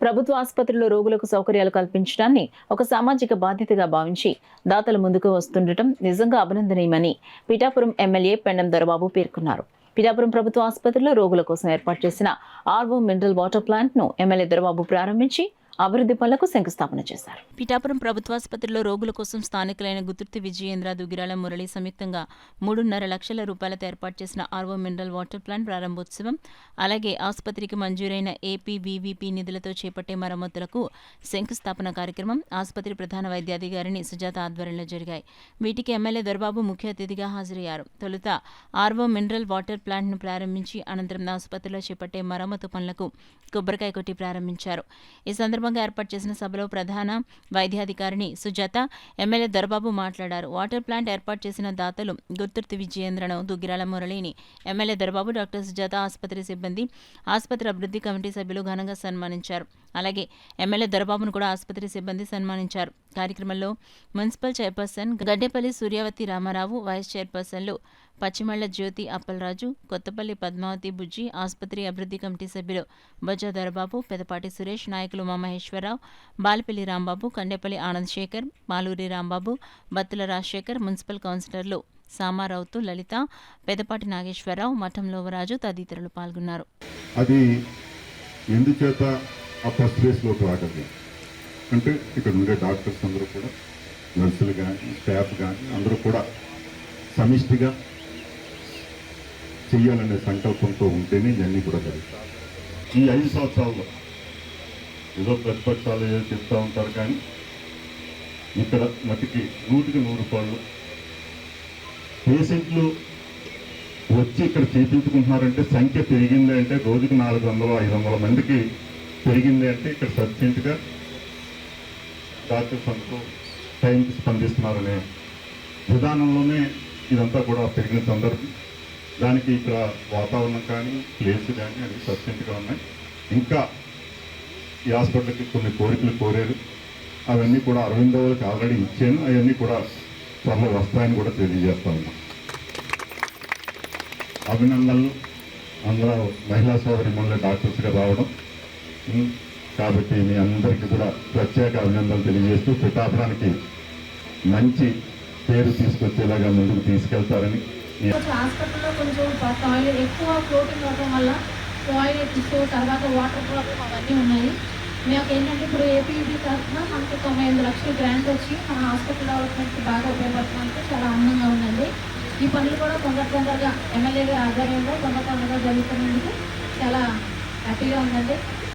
ప్రభుత్వ ఆసుపత్రుల్లో రోగులకు సౌకర్యాలు కల్పించడాన్ని ఒక సామాజిక బాధ్యతగా భావించి దాతలు ముందుకు వస్తుండటం నిజంగా అభినందనీయమని పిఠాపురం ఎమ్మెల్యే పెండం దొరబాబు పేర్కొన్నారు. పిఠాపురం ప్రభుత్వ ఆసుపత్రిలో రోగుల కోసం ఏర్పాటు చేసిన ఆర్వో మినరల్ వాటర్ ప్లాంట్ ను ఎమ్మెల్యే దొరబాబు ప్రారంభించి అభివృద్ధి పనులకు శంకుస్థాపన చేశారు. పిఠాపురం ప్రభుత్వాసుపత్రిలో రోగుల కోసం స్థానికులైన గుతుర్తి విజయేంద్ర, దుగ్గిరాల మురళి సంయుక్తంగా 3.5 లక్షల రూపాయలతో ఏర్పాటు చేసిన ఆర్వో మినరల్ వాటర్ ప్లాంట్ ప్రారంభోత్సవం, అలాగే ఆసుపత్రికి మంజూరైన ఏపీవీవీపీ నిధులతో చేపట్టే మరమ్మతులకు శంకుస్థాపన కార్యక్రమం ఆసుపత్రి ప్రధాన వైద్యాధికారిని సుజాత ఆధ్వర్యంలో జరిగాయి. వీటికి ఎమ్మెల్యే దొరబాబు ముఖ్య అతిథిగా హాజరయ్యారు. తొలుత ఆర్వో మినరల్ వాటర్ ప్లాంట్ ను ప్రారంభించి అనంతరం ఆసుపత్రిలో చేపట్టే మరమ్మతు పనులకు కొబ్బరికాయ కొట్టి ప్రారంభించారు. ఈ సందర్భంగా ఏర్పాటు చేసిన సభలో ప్రధాన వైద్యాధికారిని సుజాత, ఎమ్మెల్యే దొరబాబు మాట్లాడారు. వాటర్ ప్లాంట్ ఏర్పాటు చేసిన దాతలు గుర్తుర్తి విజయేంద్రను, దుగ్గిరాల మురళిని ఎమ్మెల్యే దొరబాబు, డాక్టర్ సుజాత, ఆసుపత్రి సిబ్బంది, ఆసుపత్రి అభివృద్ధి కమిటీ సభ్యులు ఘనంగా సన్మానించారు. అలాగే ఎమ్మెల్యే దొరబాబును కూడా ఆసుపత్రి సిబ్బంది సన్మానించారు. కార్యక్రమంలో municipal chairperson Gaddepalli Suryavathi Ramarao, vice చైర్పర్సన్లు పచ్చిమళ్ల జ్యోతి అప్పలరాజు, కొత్తపల్లి పద్మావతి బుజ్జి, ఆసుపత్రి అభివృద్ధి కమిటీ సభ్యులు బొజ్జ దొరబాబు, పెదపాటి సురేష్, నాయకులు మహేశ్వరరావు, బాలపల్లి రాంబాబు, కండేపల్లి ఆనంద్ శేఖర్, మాలూరి రాంబాబు, బత్తుల రాజశేఖర్, మున్సిపల్ కౌన్సిలర్లు సామారావుతు లలిత, పెదపాటి నాగేశ్వరరావు, మఠం లోవరాజు తదితరులు పాల్గొన్నారు. అది ఎందుచేత ఆ ఫస్ట్ ఫేజ్లోకి రాగలి అంటే ఇక్కడ ఉండే డాక్టర్స్ అందరూ కూడా, నర్సులు కానీ, స్టాఫ్ కానీ అందరూ కూడా సమిష్టిగా చెయ్యాలనే సంకల్పంతో ఉంటేనే ఇవన్నీ కూడా జరుగుతాయి. ఈ 5 సంవత్సరాల్లో ఏదో ప్రతిపక్షాలు ఏదో చెప్తూ ఉంటారు, కానీ ఇక్కడ మటుకి 100కి 100 పేషెంట్లు వచ్చి ఇక్కడ చేయించుకుంటున్నారంటే సంఖ్య పెరిగింది అంటే రోజుకి 400-500 మందికి పెరిగింది అంటే ఇక్కడ సఫిషియెంట్గా డాక్టర్స్ అందరూ టైంకి స్పందిస్తున్నారనే విధానంలోనే ఇదంతా కూడా పెరిగిన సందర్భం. దానికి ఇక్కడ వాతావరణం కానీ, ప్లేస్ కానీ అది సఫిషియెంట్గా ఉన్నాయి. ఇంకా ఈ హాస్పిటల్కి కొన్ని కోరికలు కోరారు, అవన్నీ కూడా అరవింద వాళ్ళకి ఆల్రెడీ ఇచ్చాను. అవన్నీ కూడా త్వరలో వస్తాయని కూడా తెలియజేస్తా ఉన్నాం. అభినందనలు. అందరూ మహిళా సోదరి మళ్ళీ డాక్టర్స్గా రావడం, కాబట్టి మీ అందరికీ కూడా ప్రత్యేక అభినందనలు తెలియజేస్తూ పిఠాపురానికి మంచి పేరు తీసుకొచ్చేలాగా ముందుకు తీసుకెళ్తారని. హాస్పిటల్లో కొంచెం టాయిలెట్ ఎక్కువ ఫ్లోటింగ్ అవడం వల్ల టాయిలెట్స్, తర్వాత వాటర్ ప్రాబ్లం అవన్నీ ఉన్నాయి. మాకు ఏంటంటే ఇప్పుడు ఏపీయూడీ తరఫున మనకు 98 లక్షల గ్రాంట్ వచ్చి మన హాస్పిటల్ డెవలప్మెంట్కి బాగా ఉపయోగపడుతుందంటే చాలా ఆనందంగా ఉందండి. ఈ పనులు కూడా తొందరగా ఎమ్మెల్యే గారి ఆధ్వర్యంలో తొందరగా జరుగుతున్నందుకు చాలా హ్యాపీగా ఉందండి.